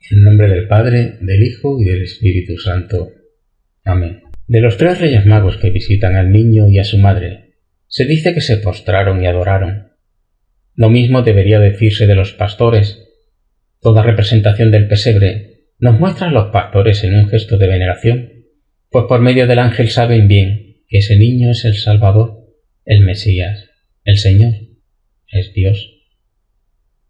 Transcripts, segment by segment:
En nombre del Padre, del Hijo y del Espíritu Santo. Amén. De los 3 Reyes Magos que visitan al niño y a su madre, se dice que se postraron y adoraron. Lo mismo debería decirse de los pastores. Toda representación del pesebre nos muestra a los pastores en un gesto de veneración, pues por medio del ángel saben bien que ese niño es el Salvador, el Mesías, el Señor, es Dios.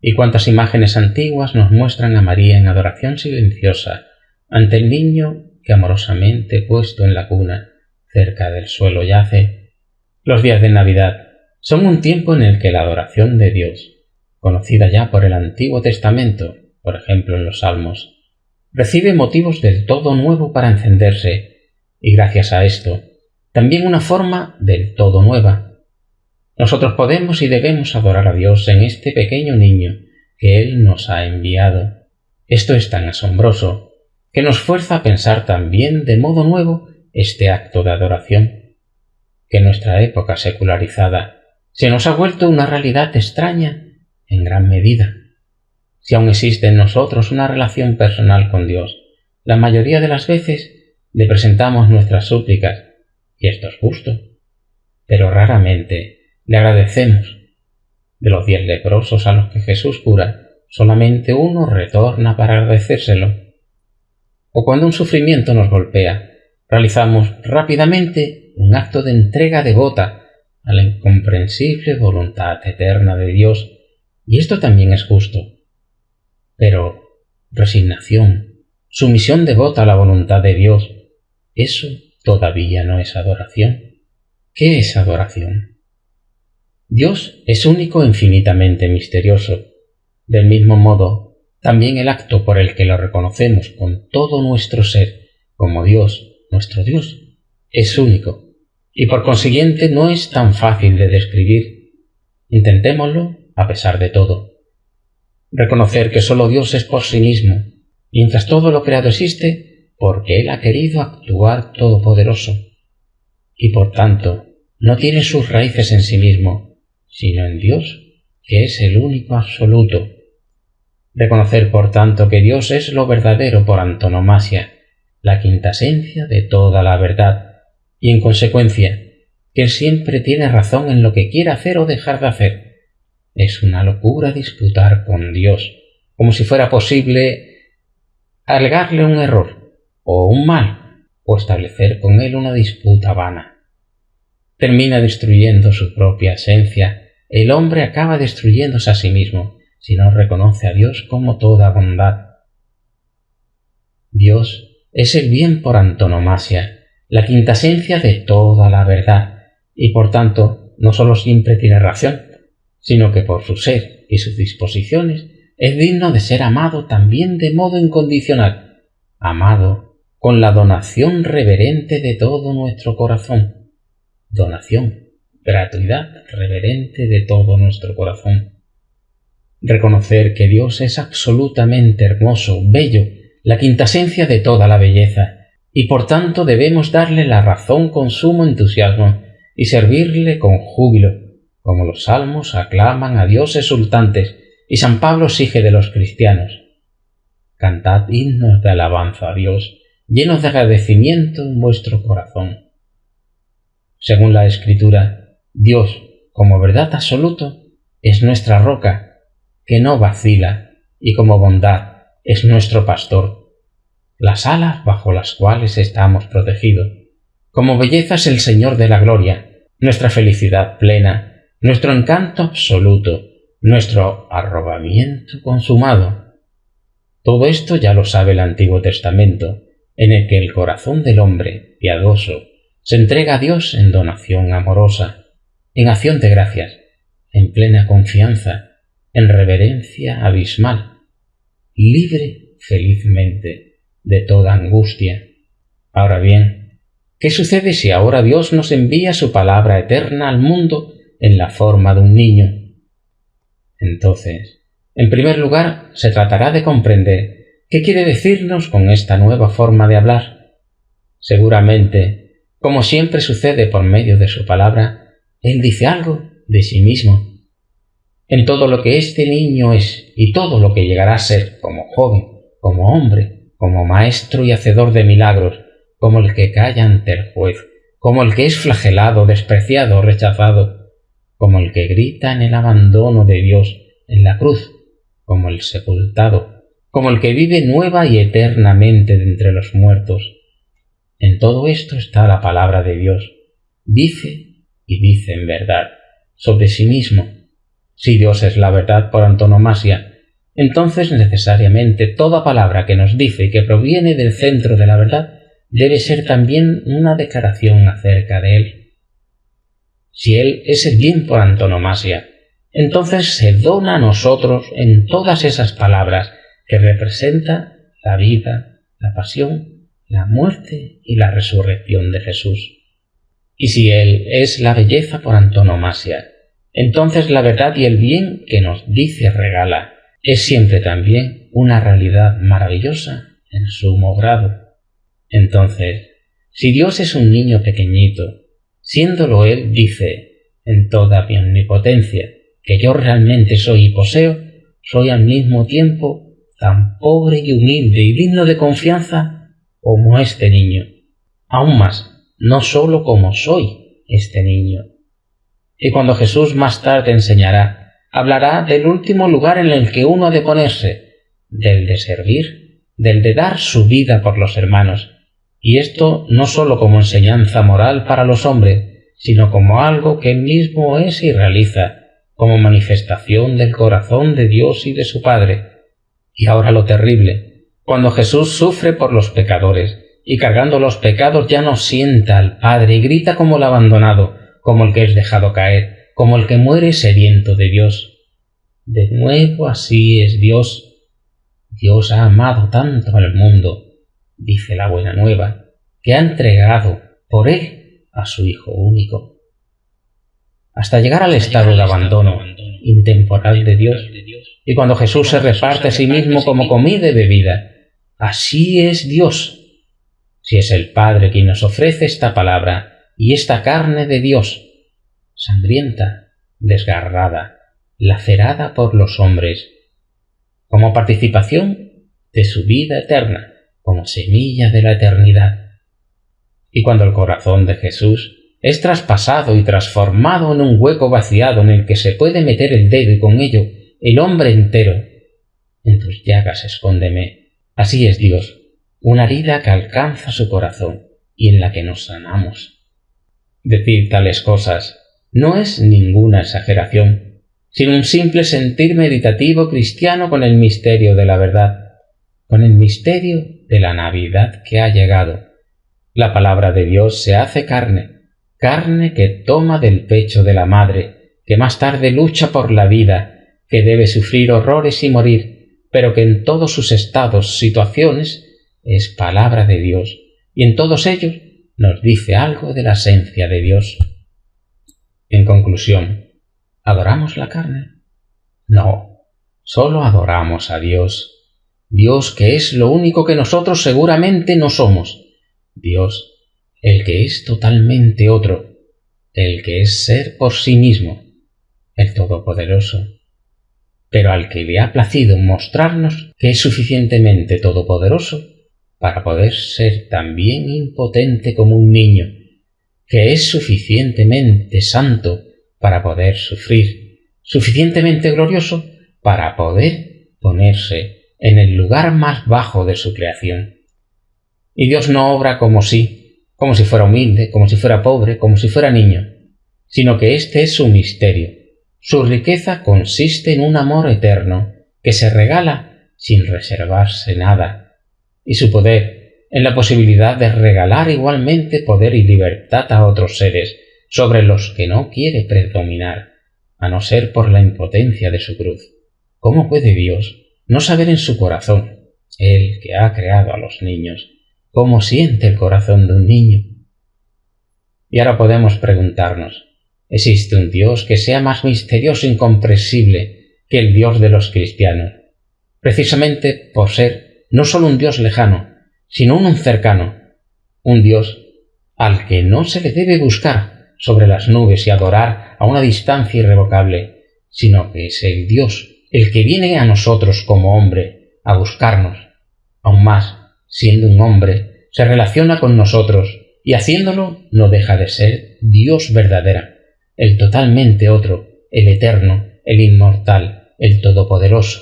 Y cuántas imágenes antiguas nos muestran a María en adoración silenciosa ante el niño que amorosamente puesto en la cuna, cerca del suelo yace. Los días de Navidad son un tiempo en el que la adoración de Dios, conocida ya por el Antiguo Testamento, por ejemplo en los Salmos, recibe motivos del todo nuevo para encenderse, y gracias a esto, también una forma del todo nueva. Nosotros podemos y debemos adorar a Dios en este pequeño niño que Él nos ha enviado. Esto es tan asombroso que nos fuerza a pensar también de modo nuevo este acto de adoración, que en nuestra época secularizada se nos ha vuelto una realidad extraña en gran medida. Si aún existe en nosotros una relación personal con Dios, la mayoría de las veces le presentamos nuestras súplicas, y esto es justo, pero raramente le agradecemos. De los 10 leprosos a los que Jesús cura, solamente uno retorna para agradecérselo. O cuando un sufrimiento nos golpea, realizamos rápidamente un acto de entrega devota a la incomprensible voluntad eterna de Dios, y esto también es justo. Pero resignación, sumisión devota a la voluntad de Dios, eso todavía no es adoración. ¿Qué es adoración? Dios es único e infinitamente misterioso. Del mismo modo, también el acto por el que lo reconocemos con todo nuestro ser como Dios, nuestro Dios, es único, y por consiguiente no es tan fácil de describir. Intentémoslo a pesar de todo. Reconocer que solo Dios es por sí mismo, mientras todo lo creado existe porque Él ha querido actuar todopoderoso, y por tanto no tiene sus raíces en sí mismo, sino en Dios, que es el único absoluto. Reconocer, por tanto, que Dios es lo verdadero por antonomasia, la quintasencia de toda la verdad, y en consecuencia, que Él siempre tiene razón en lo que quiera hacer o dejar de hacer. Es una locura disputar con Dios, como si fuera posible alegarle un error, o un mal, o establecer con Él una disputa vana. Termina destruyendo su propia esencia. El hombre acaba destruyéndose a sí mismo si no reconoce a Dios como toda bondad. Dios es el bien por antonomasia, la quintasencia de toda la verdad, y por tanto no solo siempre tiene razón, sino que por su ser y sus disposiciones es digno de ser amado también de modo incondicional, amado con la donación reverente de todo nuestro corazón. Donación, gratuidad reverente de todo nuestro corazón. Reconocer que Dios es absolutamente hermoso, bello, la quintasencia de toda la belleza, y por tanto debemos darle la razón con sumo entusiasmo y servirle con júbilo, como los salmos aclaman a Dios exultantes y San Pablo exige de los cristianos. Cantad himnos de alabanza a Dios, llenos de agradecimiento en vuestro corazón. Según la Escritura, Dios, como verdad absoluto, es nuestra roca, que no vacila, y como bondad es nuestro pastor, las alas bajo las cuales estamos protegidos. Como belleza es el Señor de la gloria, nuestra felicidad plena, nuestro encanto absoluto, nuestro arrobamiento consumado. Todo esto ya lo sabe el Antiguo Testamento, en el que el corazón del hombre, piadoso, se entrega a Dios en donación amorosa, en acción de gracias, en plena confianza, en reverencia abismal, libre felizmente de toda angustia. Ahora bien, ¿qué sucede si ahora Dios nos envía su palabra eterna al mundo en la forma de un niño? Entonces, en primer lugar, se tratará de comprender qué quiere decirnos con esta nueva forma de hablar. Seguramente, como siempre sucede por medio de su palabra, Él dice algo de sí mismo. En todo lo que este niño es y todo lo que llegará a ser como joven, como hombre, como maestro y hacedor de milagros, como el que calla ante el juez, como el que es flagelado, despreciado, rechazado, como el que grita en el abandono de Dios en la cruz, como el sepultado, como el que vive nueva y eternamente de entre los muertos. En todo esto está la palabra de Dios. Dice y dice en verdad sobre sí mismo. Si Dios es la verdad por antonomasia, entonces necesariamente toda palabra que nos dice y que proviene del centro de la verdad debe ser también una declaración acerca de Él. Si Él es el bien por antonomasia, entonces se dona a nosotros en todas esas palabras que representa la vida, la pasión, la muerte y la resurrección de Jesús. Y si Él es la belleza por antonomasia, entonces la verdad y el bien que nos dice regala es siempre también una realidad maravillosa en sumo grado. Entonces, si Dios es un niño pequeñito, siéndolo Él dice, en toda mi omnipotencia, que yo realmente soy y poseo, soy al mismo tiempo tan pobre y humilde y digno de confianza como este niño. Aún más, no sólo como soy este niño. Y cuando Jesús más tarde enseñará, hablará del último lugar en el que uno ha de ponerse, del de servir, del de dar su vida por los hermanos, y esto no sólo como enseñanza moral para los hombres, sino como algo que Él mismo es y realiza, como manifestación del corazón de Dios y de su Padre. Y ahora lo terrible, cuando Jesús sufre por los pecadores, y cargando los pecados ya no sienta al Padre y grita como el abandonado, como el que es dejado caer, como el que muere sediento de Dios. De nuevo así es Dios. Dios ha amado tanto al mundo, dice la buena nueva, que ha entregado por Él a su Hijo único. Hasta llegar al estado de abandono intemporal de Dios, y cuando Jesús se reparte a sí mismo como comida y bebida. Así es Dios. Si es el Padre quien nos ofrece esta palabra y esta carne de Dios, sangrienta, desgarrada, lacerada por los hombres, como participación de su vida eterna, como semilla de la eternidad. Y cuando el corazón de Jesús es traspasado y transformado en un hueco vaciado en el que se puede meter el dedo y con ello el hombre entero, en tus llagas escóndeme. Así es Dios, una herida que alcanza su corazón y en la que nos sanamos. Decir tales cosas no es ninguna exageración, sino un simple sentir meditativo cristiano con el misterio de la verdad, con el misterio de la Navidad que ha llegado. La palabra de Dios se hace carne, carne que toma del pecho de la madre, que más tarde lucha por la vida, que debe sufrir horrores y morir, pero que en todos sus estados, situaciones, es palabra de Dios, y en todos ellos nos dice algo de la esencia de Dios. En conclusión, ¿adoramos la carne? No, solo adoramos a Dios. Dios que es lo único que nosotros seguramente no somos. Dios, el que es totalmente otro, el que es ser por sí mismo, el Todopoderoso, pero al que le ha placido mostrarnos que es suficientemente todopoderoso para poder ser también impotente como un niño, que es suficientemente santo para poder sufrir, suficientemente glorioso para poder ponerse en el lugar más bajo de su creación. Y Dios no obra como si fuera humilde, como si fuera pobre, como si fuera niño, sino que este es su misterio. Su riqueza consiste en un amor eterno que se regala sin reservarse nada, y su poder en la posibilidad de regalar igualmente poder y libertad a otros seres sobre los que no quiere predominar, a no ser por la impotencia de su cruz. ¿Cómo puede Dios no saber en su corazón, Él que ha creado a los niños, cómo siente el corazón de un niño? Y ahora podemos preguntarnos, ¿existe un Dios que sea más misterioso e incomprensible que el Dios de los cristianos? Precisamente por ser no solo un Dios lejano, sino un cercano, un Dios al que no se le debe buscar sobre las nubes y adorar a una distancia irrevocable, sino que es el Dios el que viene a nosotros como hombre a buscarnos, Aún más, siendo un hombre, se relaciona con nosotros y haciéndolo no deja de ser Dios verdadera, el totalmente otro, el eterno, el inmortal, el todopoderoso.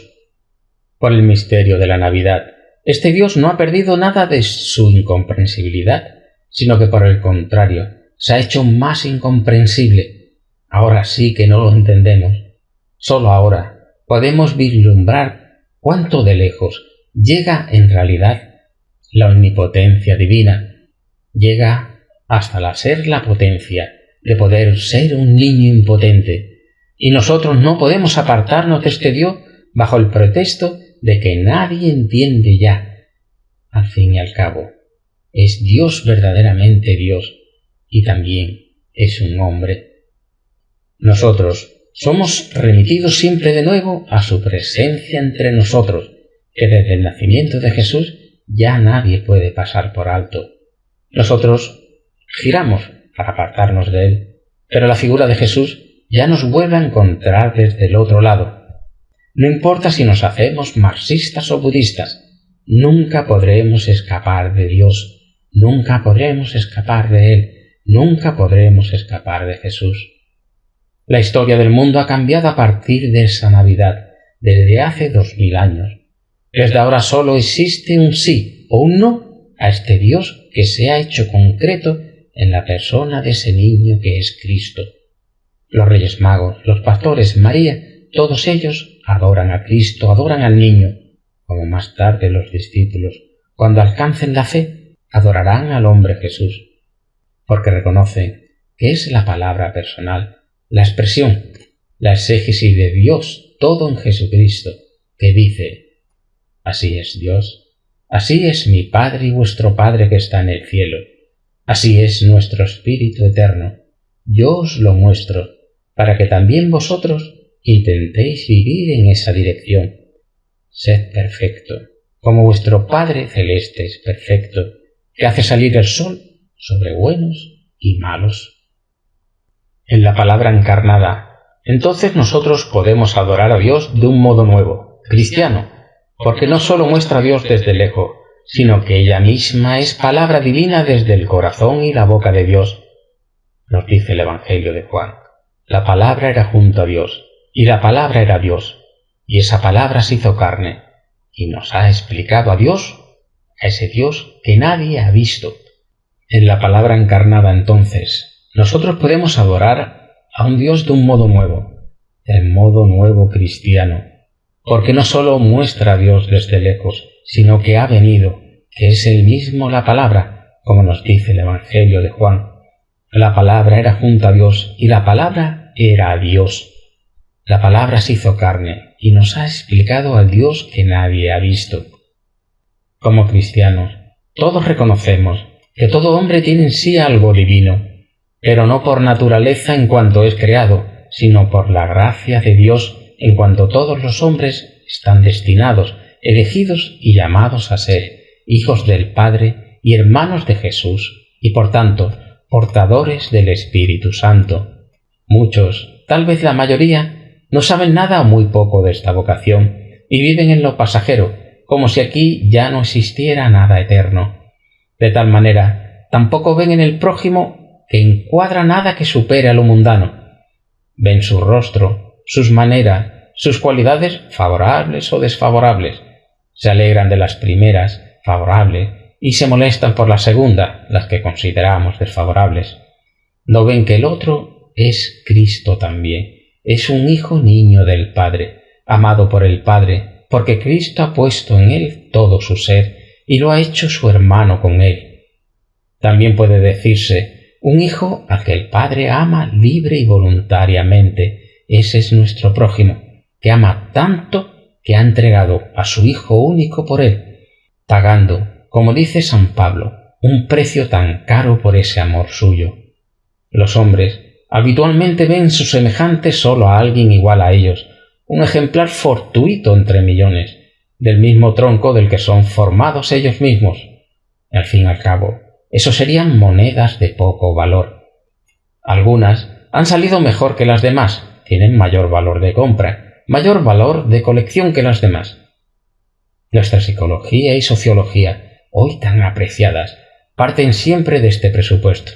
Por el misterio de la Navidad, este Dios no ha perdido nada de su incomprensibilidad, sino que por el contrario, se ha hecho más incomprensible. Ahora sí que no lo entendemos. Solo ahora podemos vislumbrar cuánto de lejos llega en realidad la omnipotencia divina. Llega hasta ser la potencia de poder ser un niño impotente. Y nosotros no podemos apartarnos de este Dios bajo el pretexto de que nadie entiende ya. Al fin y al cabo, es Dios verdaderamente Dios y también es un hombre. Nosotros somos remitidos siempre de nuevo a su presencia entre nosotros, que desde el nacimiento de Jesús ya nadie puede pasar por alto. Nosotros giramos para apartarnos de él, pero la figura de Jesús ya nos vuelve a encontrar desde el otro lado. No importa si nos hacemos marxistas o budistas, nunca podremos escapar de Dios, nunca podremos escapar de Él, nunca podremos escapar de Jesús. La historia del mundo ha cambiado a partir de esa Navidad, desde hace 2000 años. Desde ahora solo existe un sí o un no a este Dios que se ha hecho concreto en la persona de ese niño que es Cristo. Los Reyes Magos, los pastores, María, todos ellos adoran a Cristo, adoran al niño, como más tarde los discípulos, cuando alcancen la fe, adorarán al hombre Jesús, porque reconocen que es la palabra personal, la expresión, la exégesis de Dios, todo en Jesucristo, que dice: así es Dios, así es mi Padre y vuestro Padre que está en el cielo, así es nuestro Espíritu eterno, yo os lo muestro, para que también vosotros intentéis vivir en esa dirección. Sed perfecto, como vuestro Padre Celeste es perfecto, que hace salir el sol sobre buenos y malos. En la palabra encarnada, entonces nosotros podemos adorar a Dios de un modo nuevo, cristiano, porque no solo muestra a Dios desde lejos, sino que ella misma es palabra divina desde el corazón y la boca de Dios. Nos dice el Evangelio de Juan: la palabra era junto a Dios, y la palabra era Dios, y esa palabra se hizo carne, y nos ha explicado a Dios, a ese Dios que nadie ha visto. En la palabra encarnada, entonces, nosotros podemos adorar a un Dios de un modo nuevo, el modo nuevo cristiano, porque no solo muestra a Dios desde lejos, sino que ha venido, que es él mismo la palabra, como nos dice el Evangelio de Juan. La palabra era junto a Dios, y la palabra era Dios. La palabra se hizo carne y nos ha explicado al Dios que nadie ha visto. Como cristianos, todos reconocemos que todo hombre tiene en sí algo divino, pero no por naturaleza en cuanto es creado, sino por la gracia de Dios en cuanto todos los hombres están destinados, elegidos y llamados a ser hijos del Padre y hermanos de Jesús, y por tanto, portadores del Espíritu Santo. Muchos, tal vez la mayoría, no saben nada o muy poco de esta vocación y viven en lo pasajero, como si aquí ya no existiera nada eterno. De tal manera, tampoco ven en el prójimo que encuadra nada que supere a lo mundano. Ven su rostro, sus maneras, sus cualidades favorables o desfavorables. Se alegran de las primeras, favorables, y se molestan por las segundas, las que consideramos desfavorables. No ven que el otro es Cristo también. Es un hijo niño del Padre, amado por el Padre, porque Cristo ha puesto en él todo su ser y lo ha hecho su hermano con él. También puede decirse un hijo al que el Padre ama libre y voluntariamente. Ese es nuestro prójimo, que ama tanto que ha entregado a su Hijo único por él, pagando, como dice San Pablo, un precio tan caro por ese amor suyo. Los hombres habitualmente ven su semejante solo a alguien igual a ellos, un ejemplar fortuito entre millones, del mismo tronco del que son formados ellos mismos. Al fin y al cabo, eso serían monedas de poco valor. Algunas han salido mejor que las demás, tienen mayor valor de compra, mayor valor de colección que las demás. Nuestra psicología y sociología, hoy tan apreciadas, parten siempre de este presupuesto.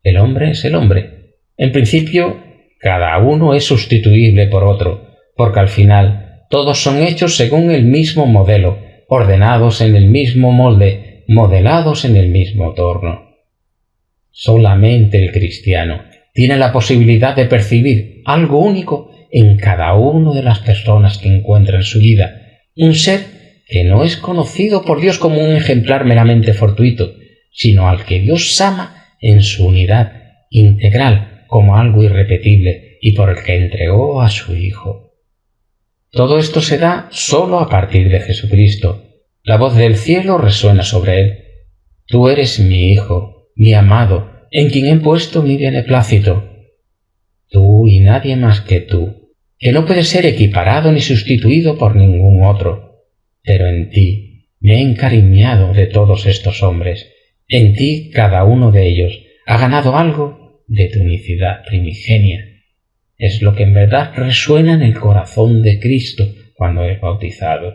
El hombre es el hombre. En principio, cada uno es sustituible por otro, porque al final todos son hechos según el mismo modelo, ordenados en el mismo molde, modelados en el mismo torno. Solamente el cristiano tiene la posibilidad de percibir algo único en cada una de las personas que encuentra en su vida, un ser que no es conocido por Dios como un ejemplar meramente fortuito, sino al que Dios ama en su unidad integral como algo irrepetible y por el que entregó a su Hijo. Todo esto se da solo a partir de Jesucristo. La voz del cielo resuena sobre él. Tú eres mi Hijo, mi amado, en quien he puesto mi beneplácito. Tú y nadie más que tú, que no puede ser equiparado ni sustituido por ningún otro. Pero en ti me he encariñado de todos estos hombres. En ti cada uno de ellos ha ganado algo de tu unicidad primigenia. Es lo que en verdad resuena en el corazón de Cristo cuando es bautizado.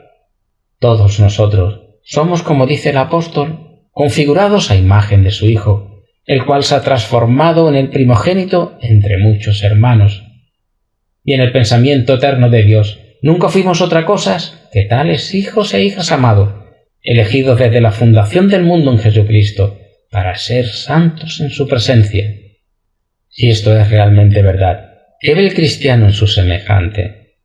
Todos nosotros somos, como dice el apóstol, configurados a imagen de su Hijo, el cual se ha transformado en el primogénito entre muchos hermanos. Y en el pensamiento eterno de Dios nunca fuimos otra cosa que tales hijos e hijas amados, elegidos desde la fundación del mundo en Jesucristo, para ser santos en su presencia. Si esto es realmente verdad, ¿qué ve el cristiano en su semejante?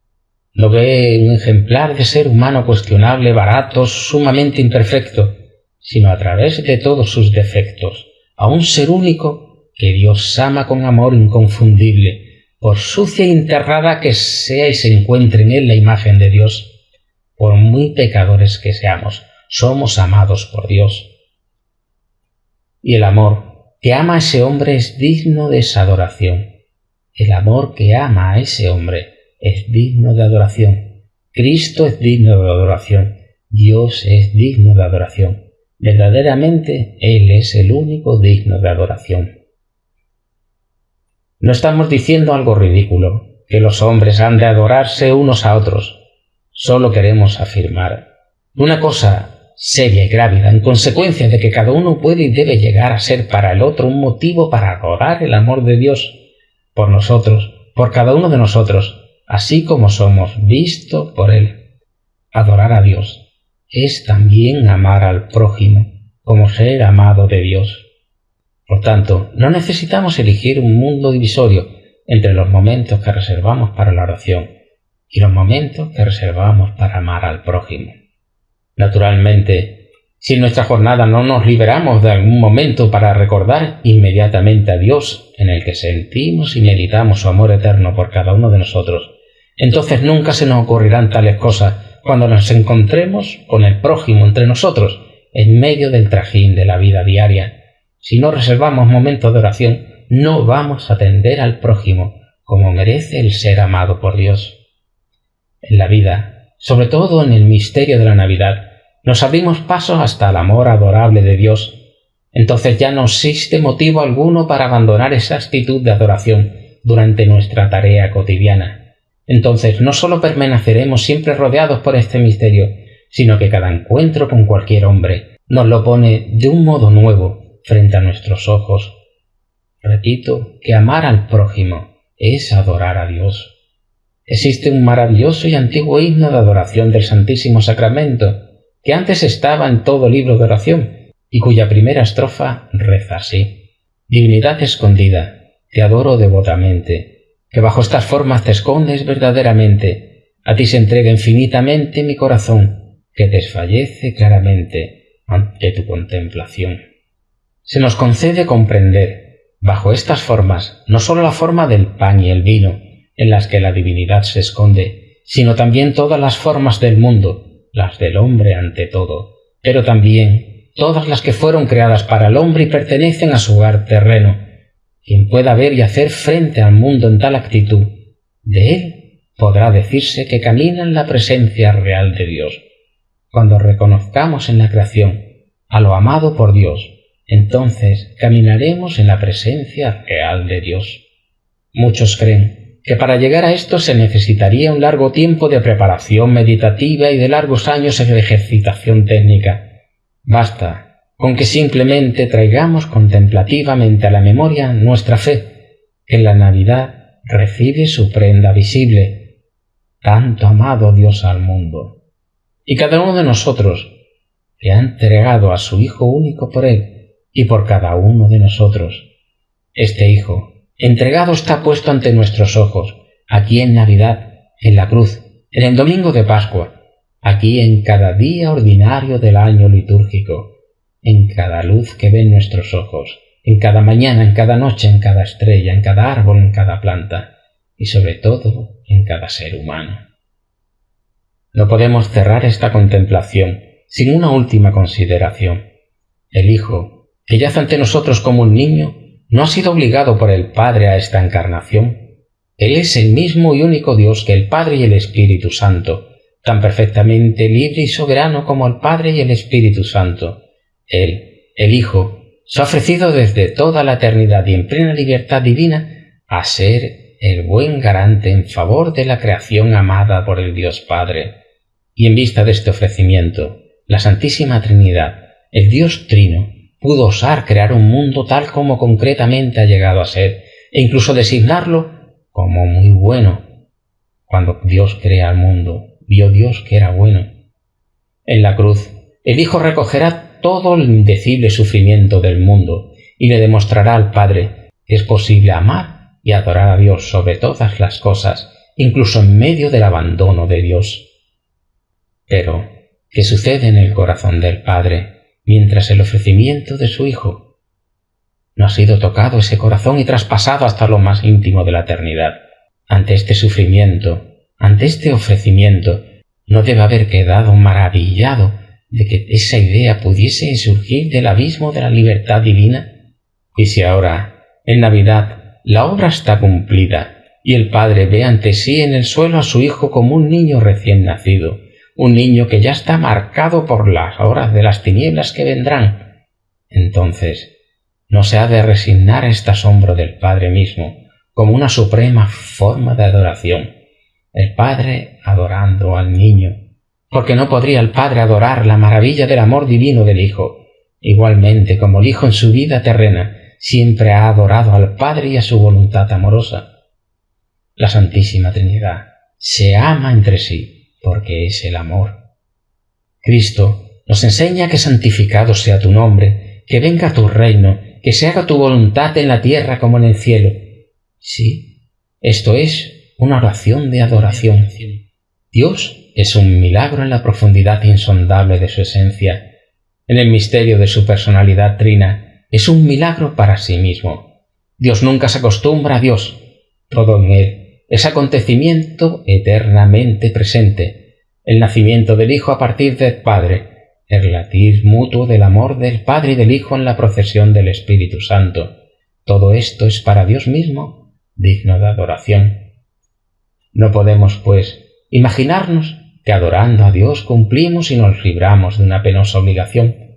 ¿No ve un ejemplar de ser humano cuestionable, barato, sumamente imperfecto, sino a través de todos sus defectos, a un ser único que Dios ama con amor inconfundible, por sucia e enterrada que sea y se encuentre en él la imagen de Dios? Por muy pecadores que seamos, somos amados por Dios. Y el amor que ama a ese hombre es digno de esa adoración. El amor que ama a ese hombre es digno de adoración. Cristo es digno de adoración. Dios es digno de adoración. Verdaderamente, Él es el único digno de adoración. No estamos diciendo algo ridículo, que los hombres han de adorarse unos a otros. Solo queremos afirmar una cosa seria y grávida, en consecuencia de que cada uno puede y debe llegar a ser para el otro un motivo para adorar el amor de Dios por nosotros, por cada uno de nosotros, así como somos visto por Él. Adorar a Dios es también amar al prójimo, como ser amado de Dios. Por tanto, no necesitamos elegir un mundo divisorio entre los momentos que reservamos para la oración y los momentos que reservamos para amar al prójimo. Naturalmente, si en nuestra jornada no nos liberamos de algún momento para recordar inmediatamente a Dios en el que sentimos y meditamos su amor eterno por cada uno de nosotros, entonces nunca se nos ocurrirán tales cosas cuando nos encontremos con el prójimo entre nosotros en medio del trajín de la vida diaria. Si no reservamos momentos de oración, no vamos a atender al prójimo como merece el ser amado por Dios. En la vida, sobre todo en el misterio de la Navidad, nos abrimos paso hasta el amor adorable de Dios. Entonces ya no existe motivo alguno para abandonar esa actitud de adoración durante nuestra tarea cotidiana. Entonces no solo permaneceremos siempre rodeados por este misterio, sino que cada encuentro con cualquier hombre nos lo pone de un modo nuevo frente a nuestros ojos. Repito que amar al prójimo es adorar a Dios. Existe un maravilloso y antiguo himno de adoración del Santísimo Sacramento, que antes estaba en todo libro de oración, y cuya primera estrofa reza así: Divinidad escondida, te adoro devotamente, que bajo estas formas te escondes verdaderamente, a ti se entrega infinitamente mi corazón, que desfallece claramente ante tu contemplación. Se nos concede comprender, bajo estas formas, no sólo la forma del pan y el vino, en las que la divinidad se esconde, sino también todas las formas del mundo, las del hombre ante todo, pero también todas las que fueron creadas para el hombre y pertenecen a su hogar terreno. Quien pueda ver y hacer frente al mundo en tal actitud, de él podrá decirse que camina en la presencia real de Dios. Cuando reconozcamos en la creación a lo amado por Dios, entonces caminaremos en la presencia real de Dios. Muchos creen que para llegar a esto se necesitaría un largo tiempo de preparación meditativa y de largos años de ejercitación técnica. Basta con que simplemente traigamos contemplativamente a la memoria nuestra fe, que en la Navidad recibe su prenda visible, tanto amado Dios al mundo. Y cada uno de nosotros, que ha entregado a su Hijo único por Él y por cada uno de nosotros. Este Hijo, entregado, está puesto ante nuestros ojos, aquí en Navidad, en la cruz, en el domingo de Pascua, aquí en cada día ordinario del año litúrgico, en cada luz que ven nuestros ojos, en cada mañana, en cada noche, en cada estrella, en cada árbol, en cada planta, y sobre todo en cada ser humano. No podemos cerrar esta contemplación sin una última consideración. El Hijo, que yace ante nosotros como un niño, no ha sido obligado por el Padre a esta encarnación. Él es el mismo y único Dios que el Padre y el Espíritu Santo, tan perfectamente libre y soberano como el Padre y el Espíritu Santo. Él, el Hijo, se ha ofrecido desde toda la eternidad y en plena libertad divina a ser el buen garante en favor de la creación amada por el Dios Padre. Y en vista de este ofrecimiento, la Santísima Trinidad, el Dios Trino, pudo osar crear un mundo tal como concretamente ha llegado a ser, e incluso designarlo como muy bueno. Cuando Dios crea al mundo, vio Dios que era bueno. En la cruz, el Hijo recogerá todo el indecible sufrimiento del mundo y le demostrará al Padre que es posible amar y adorar a Dios sobre todas las cosas, incluso en medio del abandono de Dios. Pero, ¿qué sucede en el corazón del Padre mientras el ofrecimiento de su Hijo? No ha sido tocado ese corazón y traspasado hasta lo más íntimo de la eternidad. Ante este sufrimiento, ante este ofrecimiento, no debe haber quedado maravillado de que esa idea pudiese surgir del abismo de la libertad divina. Y si ahora, en Navidad, la obra está cumplida y el Padre ve ante sí en el suelo a su Hijo como un niño recién nacido, un niño que ya está marcado por las horas de las tinieblas que vendrán, entonces no se ha de resignar a este asombro del Padre mismo como una suprema forma de adoración, el Padre adorando al niño, porque no podría el Padre adorar la maravilla del amor divino del Hijo, igualmente como el Hijo en su vida terrena siempre ha adorado al Padre y a su voluntad amorosa. La Santísima Trinidad se ama entre sí, porque es el amor. Cristo nos enseña que santificado sea tu nombre, que venga tu reino, que se haga tu voluntad en la tierra como en el cielo. Sí, esto es una oración de adoración. Dios es un milagro en la profundidad insondable de su esencia. En el misterio de su personalidad trina, es un milagro para sí mismo. Dios nunca se acostumbra a Dios. Todo en Él es acontecimiento eternamente presente, el nacimiento del Hijo a partir del Padre, el latir mutuo del amor del Padre y del Hijo en la procesión del Espíritu Santo. Todo esto es para Dios mismo digno de adoración. No podemos, pues, imaginarnos que adorando a Dios cumplimos y nos libramos de una penosa obligación.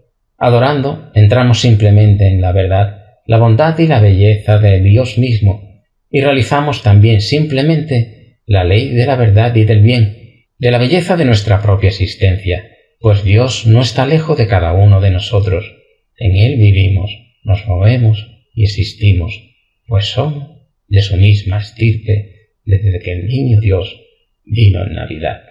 Adorando entramos simplemente en la verdad, la bondad y la belleza de Dios mismo, y realizamos también simplemente la ley de la verdad y del bien, de la belleza de nuestra propia existencia, pues Dios no está lejos de cada uno de nosotros. En Él vivimos, nos movemos y existimos, pues somos de su misma estirpe desde que el niño Dios vino en Navidad.